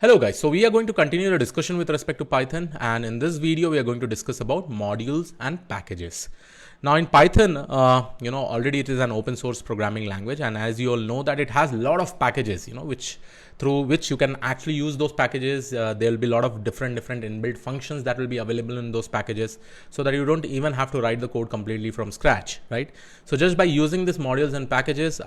Hello guys, so we are going to continue the discussion with respect to Python, and in this video we are going to discuss about modules and packages. Now in Python, already it is an open source programming language, and as you all know that it has a lot of packages, through which you can actually use those packages. There will be a lot of different inbuilt functions that will be available in those packages, so that you don't even have to write the code completely from scratch, right? So just by using these modules and packages,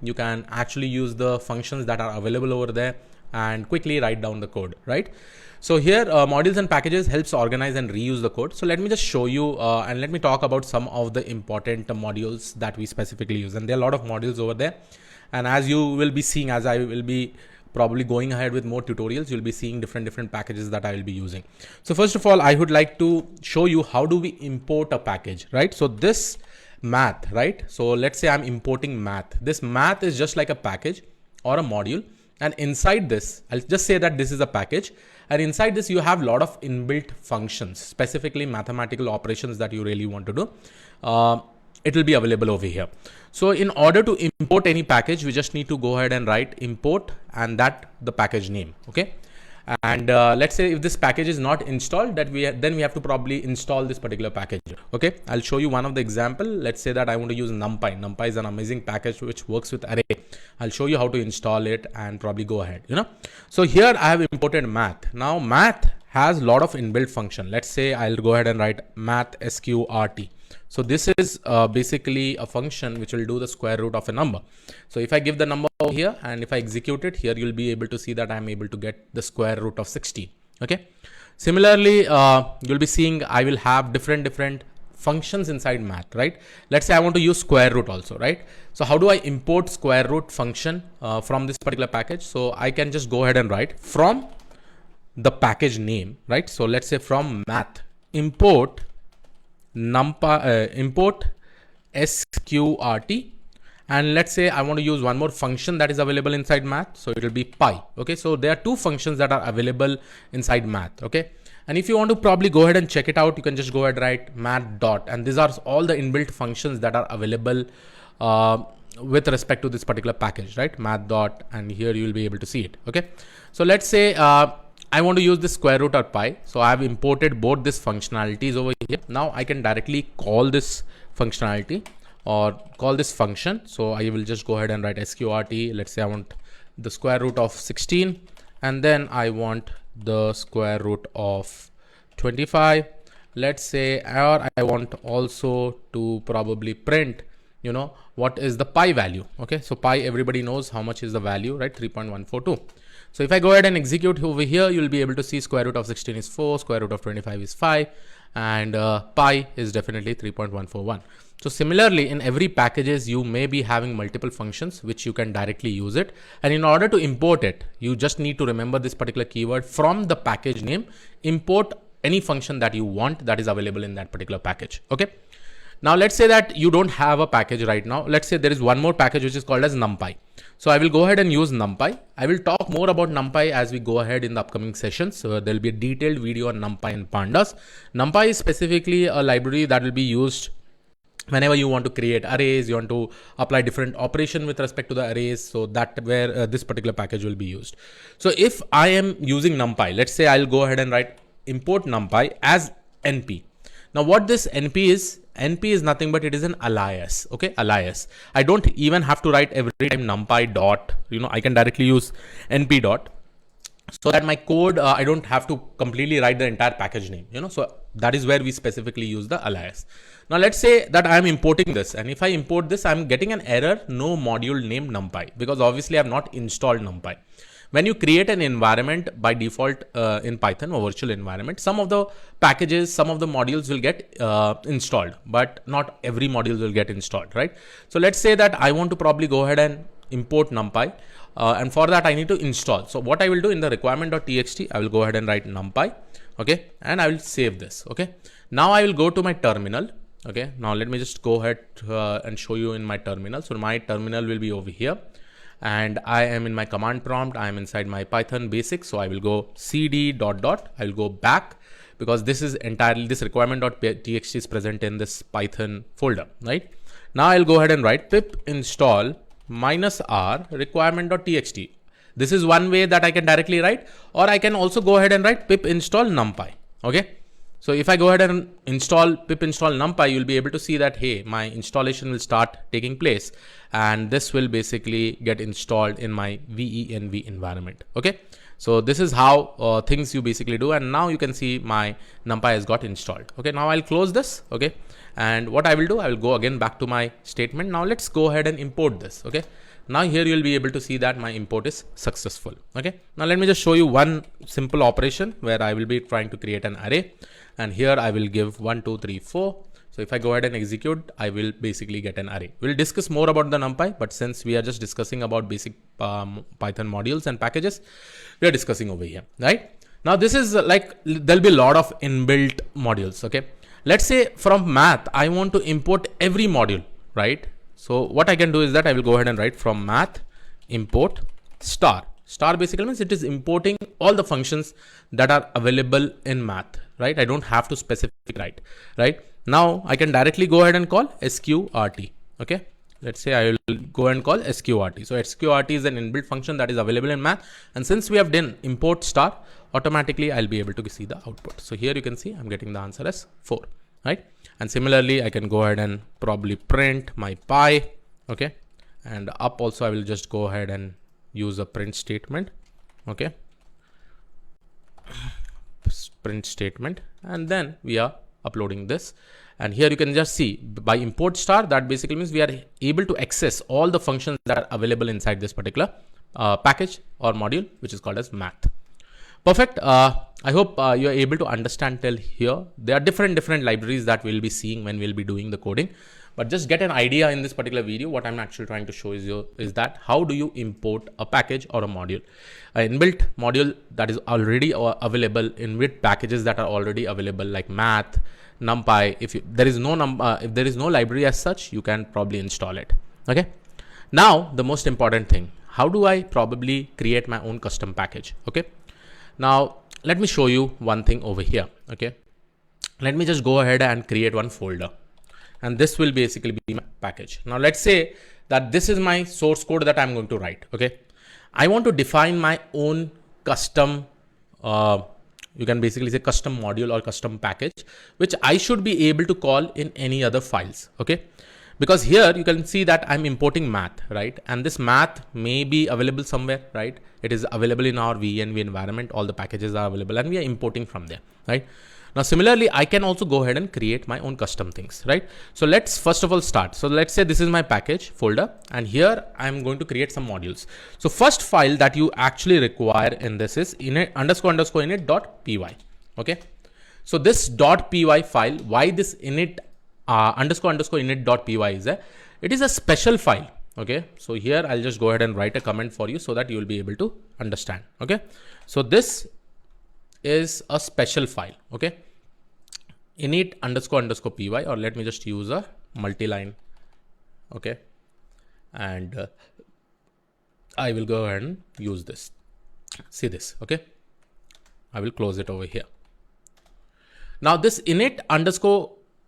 you can actually use the functions that are available over there and quickly write down the code, right? So here modules and packages helps organize and reuse the code. So let me just show you and let me talk about some of the important modules that we specifically use. And there are a lot of modules over there. And as you will be seeing, as I will be probably going ahead with more tutorials, you'll be seeing different packages that I will be using. So first of all, I would like to show you how do we import a package, right? So this math, right? So let's say I'm importing math. This math is just like a package or a module. And inside this, I'll just say that this is a package, and inside this you have a lot of inbuilt functions, specifically mathematical operations that you really want to do. It will be available over here. So in order to import any package, we just need to go ahead and write import and that the package name. Okay. And let's say if this package is not installed, then we have to probably install this particular package. Okay, I'll show you one of the example. Let's say that I want to use NumPy. NumPy is an amazing package which works with array. I'll show you how to install it and probably go ahead. So here I have imported math. Now math has a lot of inbuilt function. Let's say I'll go ahead and write math sqrt. So this is basically a function which will do the square root of a number. So if I give the number over here and if I execute it here, you'll be able to see that I'm able to get the square root of 16. Okay. Similarly, you'll be seeing I will have different functions inside math, right? Let's say I want to use square root also, right? So how do I import square root function from this particular package? So I can just go ahead and write from the package name, right? So let's say from math import import sqrt, and let's say I want to use one more function that is available inside math, so it will be pi. Okay, so there are two functions that are available inside math. Okay, and if you want to probably go ahead and check it out, you can just go ahead and write math dot, and these are all the inbuilt functions that are available with respect to this particular package, right? Math dot, and here you will be able to see it. Okay, so let's say I want to use the square root or pi. So I have imported both these functionalities over here. Now I can directly call this functionality or call this function. So I will just go ahead and write sqrt. Let's say I want the square root of 16, and then I want the square root of 25. Let's say, or I want also to probably print, what is the pi value. Okay, so pi, everybody knows how much is the value, right? 3.142. So if I go ahead and execute over here, you'll be able to see square root of 16 is 4, square root of 25 is 5, and pi is definitely 3.141. So similarly, in every packages, you may be having multiple functions which you can directly use it. And in order to import it, you just need to remember this particular keyword from the package name, import any function that you want that is available in that particular package. Okay. Now let's say that you don't have a package right now. Let's say there is one more package which is called as NumPy. So I will go ahead and use NumPy. I will talk more about NumPy as we go ahead in the upcoming sessions. So there will be a detailed video on NumPy and pandas. NumPy is specifically a library that will be used whenever you want to create arrays, you want to apply different operation with respect to the arrays. So that where this particular package will be used. So if I am using NumPy, let's say I'll go ahead and write import NumPy as NP. Now what this NP is nothing but it is an alias. Okay, alias. I don't even have to write every time NumPy dot, I can directly use NP dot, so that my code, I don't have to completely write the entire package name, so that is where we specifically use the alias. Now let's say that I am importing this, and if I import this, I'm getting an error, no module named NumPy, because obviously I have not installed NumPy. When you create an environment by default in Python or virtual environment, some of the packages, some of the modules will get installed, but not every module will get installed, right? So let's say that I want to probably go ahead and import NumPy, and for that I need to install. So what I will do in the requirement.txt, I will go ahead and write NumPy, okay, and I will save this. Okay, now I will go to my terminal. Okay, now let me just go ahead and show you in my terminal. So my terminal will be over here. And I am in my command prompt. I am inside my Python basics. So I will go cd ... I will go back because this is entirely, this requirement.txt is present in this Python folder, right? Now I'll go ahead and write pip install -r requirement.txt. This is one way that I can directly write, or I can also go ahead and write pip install numpy. Okay. So if I go ahead and install pip install numpy, you'll be able to see that, hey, my installation will start taking place, and this will basically get installed in my venv environment. Okay. So this is how things you basically do. And now you can see my numpy has got installed. Okay. Now I'll close this. Okay. And what I will do, I will go again back to my statement. Now let's go ahead and import this. Okay. Now here you'll be able to see that my import is successful. Okay. Now let me just show you one simple operation where I will be trying to create an array, and here I will give 1, 2, 3, 4. So if I go ahead and execute, I will basically get an array. We'll discuss more about the NumPy, but since we are just discussing about basic Python modules and packages, we are discussing over here, right? Now this is like, there'll be a lot of inbuilt modules. Okay. Let's say from math, I want to import every module, right? So what I can do is that I will go ahead and write from math import star. Star basically means it is importing all the functions that are available in math, right? I don't have to specifically write, right? Now I can directly go ahead and call sqrt. Okay. Let's say I will go and call sqrt. So sqrt is an inbuilt function that is available in math. And since we have done import star, automatically I'll be able to see the output. So here you can see I'm getting the answer as 4, right? And similarly, I can go ahead and probably print my pie. Okay. And up also, I will just go ahead and use a print statement. Okay. Print statement. And then we are uploading this. And here you can just see by import star, that basically means we are able to access all the functions that are available inside this particular package or module, which is called as math. Perfect. I hope you are able to understand till here. There are different libraries that we'll be seeing when we'll be doing the coding, but just get an idea in this particular video. What I'm actually trying to show is that how do you import a package or a module, an inbuilt module that is already available in with packages that are already available like math, NumPy. If there is no library as such, you can probably install it. Okay. Now the most important thing, how do I probably create my own custom package? Okay. Now, let me show you one thing over here. Okay. Let me just go ahead and create one folder, and this will basically be my package. Now, let's say that this is my source code that I'm going to write. Okay. I want to define my own custom, you can basically say custom module or custom package, which I should be able to call in any other files. Okay. Because here you can see that I'm importing math, right? And this math may be available somewhere, right? It is available in our venv environment. All the packages are available and we are importing from there, right? Now, similarly, I can also go ahead and create my own custom things, right? So let's first of all start. So let's say this is my package folder, and here I'm going to create some modules. So first file that you actually require in this is init_init.py. Okay. So this .py file, why this init _init.py is there? It is a special file. Okay. So here I'll just go ahead and write a comment for you so that you will be able to understand. Okay. So this is a special file. Okay. Init __py, or let me just use a multi-line. Okay. And I will go ahead and use this. See this. Okay. I will close it over here. Now this init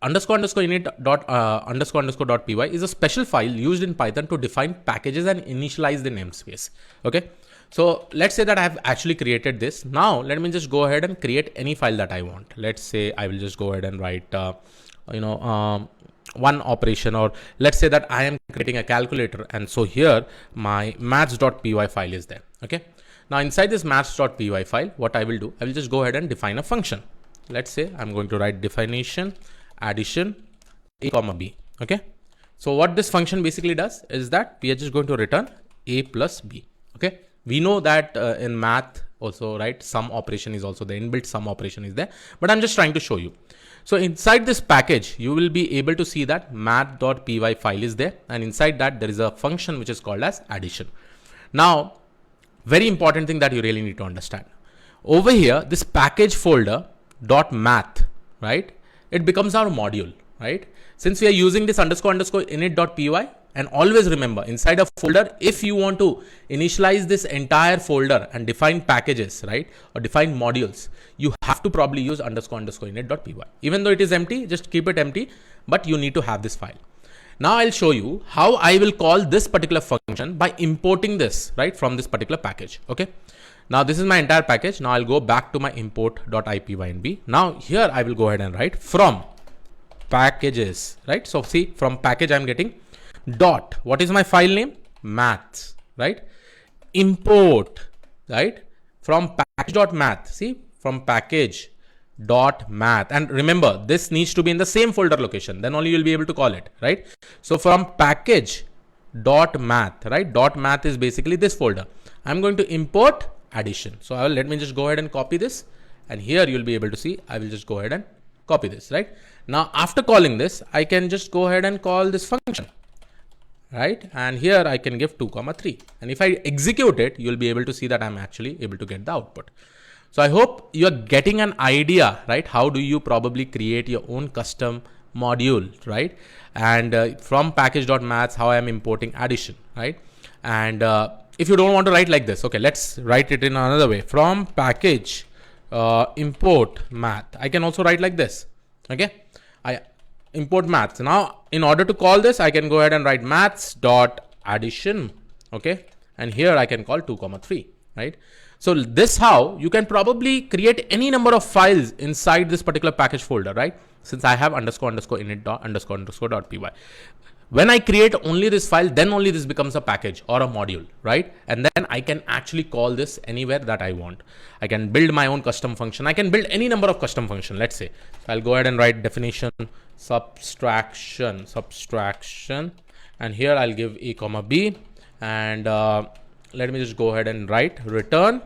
_init.py is a special file used in Python to define packages and initialize the namespace. Okay. So let's say that I have actually created this. Now let me just go ahead and create any file that I want. Let's say I will just go ahead and write, one operation, or let's say that I am creating a calculator. And so here my maths.py file is there. Okay. Now inside this maths.py file, what I will do, I will just go ahead and define a function. Let's say I'm going to write definition addition a comma b. Okay. So what this function basically does is that we are just going to return a plus b. Okay. We know that in math also, right, sum operation is also the inbuilt sum operation is there, but I'm just trying to show you. So inside this package, you will be able to see that math.py file is there, and inside that there is a function which is called as addition. Now, very important thing that you really need to understand over here, this package folder .math, right? It becomes our module, right? Since we are using this _init.py, and always remember inside a folder, if you want to initialize this entire folder and define packages, right, or define modules, you have to probably use _init.py. Even though it is empty, just keep it empty, but you need to have this file. Now I'll show you how I will call this particular function by importing this, right, from this particular package. Okay. Now this is my entire package. Now I'll go back to my import.ipynb. Now here I will go ahead and write from packages, right? So see, from package I'm getting dot, what is my file name? Maths, right? Import, right? From package.math, see, from package dot math, and remember this needs to be in the same folder location, then only you'll be able to call it, right? So from package dot math, right? Dot math is basically this folder. I'm going to import addition. So let me just go ahead and copy this, and here you'll be able to see I will just go ahead and copy this, right? Now after calling this, I can just go ahead and call this function, right? And here I can give 2, 3, and if I execute it, you'll be able to see that I'm actually able to get the output. So I hope you're getting an idea, right? How do you probably create your own custom module, right? And from package.maths, how I'm importing addition, right? And if you don't want to write like this, okay, let's write it in another way. From package import math, I can also write like this. Okay, I import maths. Now in order to call this, I can go ahead and write maths dot addition. Okay, and here I can call 2, 3, right? So this how you can probably create any number of files inside this particular package folder, right? Since I have underscore init dot underscore dot py. When I create only this file, then only this becomes a package or a module, right? And then I can actually call this anywhere that I want. I can build my own custom function. I can build any number of custom function. Let's say I'll go ahead and write definition subtraction, and here I'll give a comma b, and let me just go ahead and write return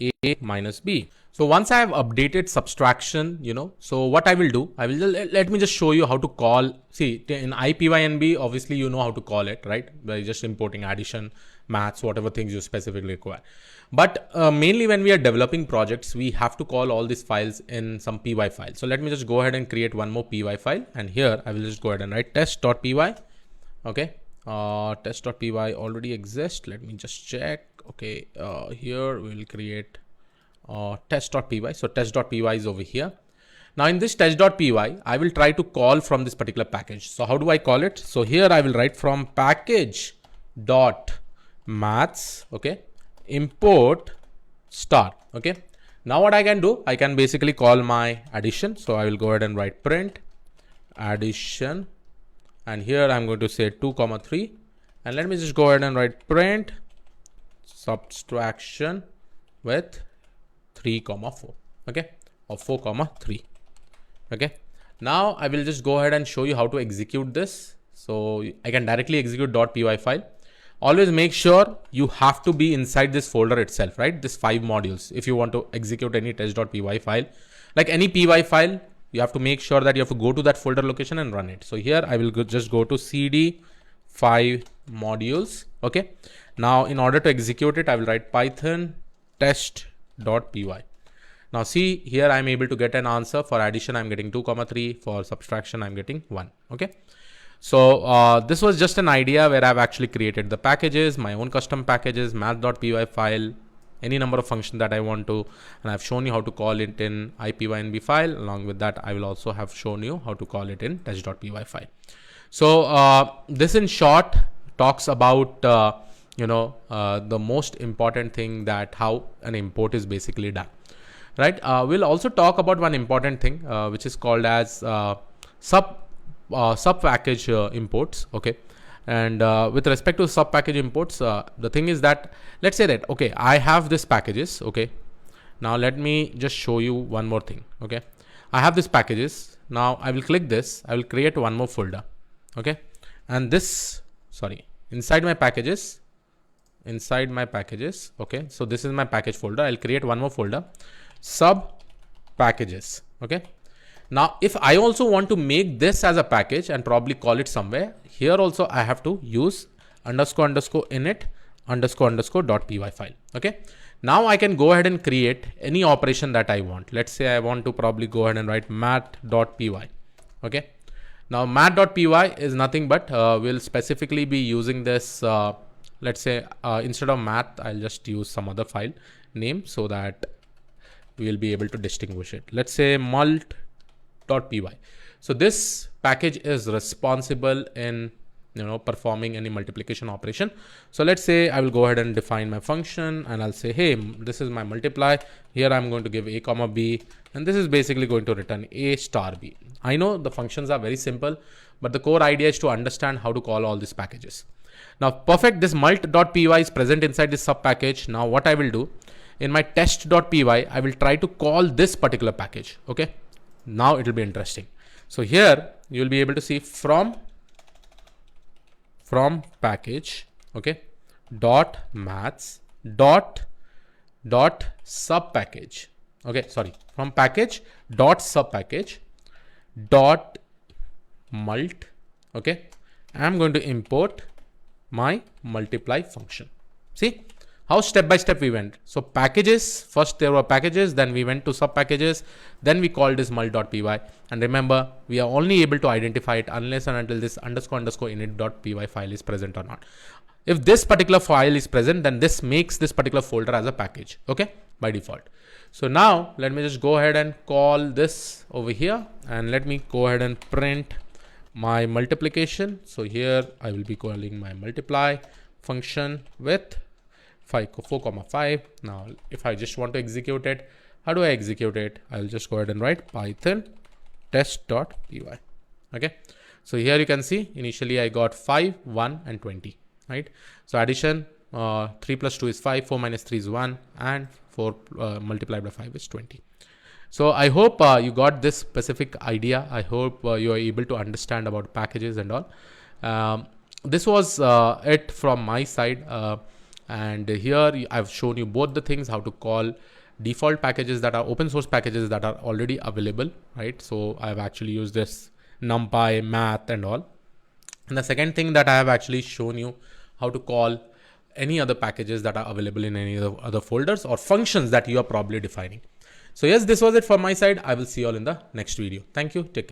a minus b. So once I have updated subtraction, so what I will do, let me just show you how to call. See, in ipynb, obviously you know how to call it, right? By just importing addition, maths, whatever things you specifically require. But mainly when we are developing projects, we have to call all these files in some py file. So let me just go ahead and create one more py file, and here I will just go ahead and write test.py. Okay, test.py already exists. Let me just check. Okay, here we will create test.py. So test.py is over here. Now in this test.py, I will try to call from this particular package. So how do I call it? So here I will write from package dot maths, okay, import start. Okay, now what I can do, I can basically call my addition. So I will go ahead and write print addition, and here I'm going to say 2, 3, and let me just go ahead and write print subtraction with 3, 4, okay, or 4, 3. Okay, now I will just go ahead and show you how to execute this. So I can directly execute .py file. Always make sure you have to be inside this folder itself, right? This 5 modules. If you want to execute any test.py file, like any py file, you have to make sure that you have to go to that folder location and run it. So here I will just go to cd 5 modules. Okay, now in order to execute it, I will write python test.py. Now see, here I'm able to get an answer. For addition, I'm getting 2, 3. For subtraction, I'm getting 1. Okay. So this was just an idea where I've actually created the packages, my own custom packages, math.py file, any number of functions that I want to, and I've shown you how to call it in ipynb file. Along with that, I will also have shown you how to call it in test.py file. So this in short talks about the most important thing, that how an import is basically done, right? We'll also talk about one important thing which is called as sub package imports. Okay, and with respect to sub package imports, the thing is that, let's say that, okay, I have this packages. Okay, now let me just show you one more thing. Okay, I have this packages. Now I will click this, I will create one more folder. Okay, and this, sorry, inside my packages, okay, so this is my package folder. I'll create one more folder, sub packages. Okay, now if I also want to make this as a package and probably call it somewhere, here also I have to use __init __.py file. Okay, now I can go ahead and create any operation that I want. Let's say I want to probably go ahead and write math.py. Okay, now math.py is nothing but we'll specifically be using this. Let's say instead of math, I'll just use some other file name so that we'll be able to distinguish it. Let's say mult.py. So this package is responsible in performing any multiplication operation. So let's say I will go ahead and define my function, and I'll say, hey, this is my multiply. Here I'm going to give a comma b, and this is basically going to return a star b. I know the functions are very simple, but the core idea is to understand how to call all these packages. Now, perfect, this mult.py is present inside this sub package. Now what I will do in my test.py, I will try to call this particular package. Okay, now it will be interesting. So here you will be able to see from package, okay, dot maths dot sub package. Okay, sorry, from package dot sub package dot mult. Okay, I'm going to import my multiply function. See how step by step we went. So packages, first there were packages, then we went to sub packages, then we called this mult.py. And remember, we are only able to identify it unless and until this underscore init.py file is present or not. If this particular file is present, then this makes this particular folder as a package, okay, by default. So now let me just go ahead and call this over here, and let me go ahead and print my multiplication. So here I will be calling my multiply function with 4,5. Now if I just want to execute it, how do I execute it? I'll just go ahead and write python test.py. Okay, so here you can see initially I got 5, 1 and 20, right? So addition, 3 plus 2 is 5, 4 minus 3 is 1, and 4 multiplied by 5 is 20. So I hope you got this specific idea. I hope you are able to understand about packages and all. This was it from my side. And here I've shown you both the things, how to call default packages that are open source packages that are already available, right? So I've actually used this NumPy, math and all. And the second thing that I have actually shown you how to call any other packages that are available in any other folders or functions that you are probably defining. So yes, this was it from my side. I will see you all in the next video. Thank you. Take care.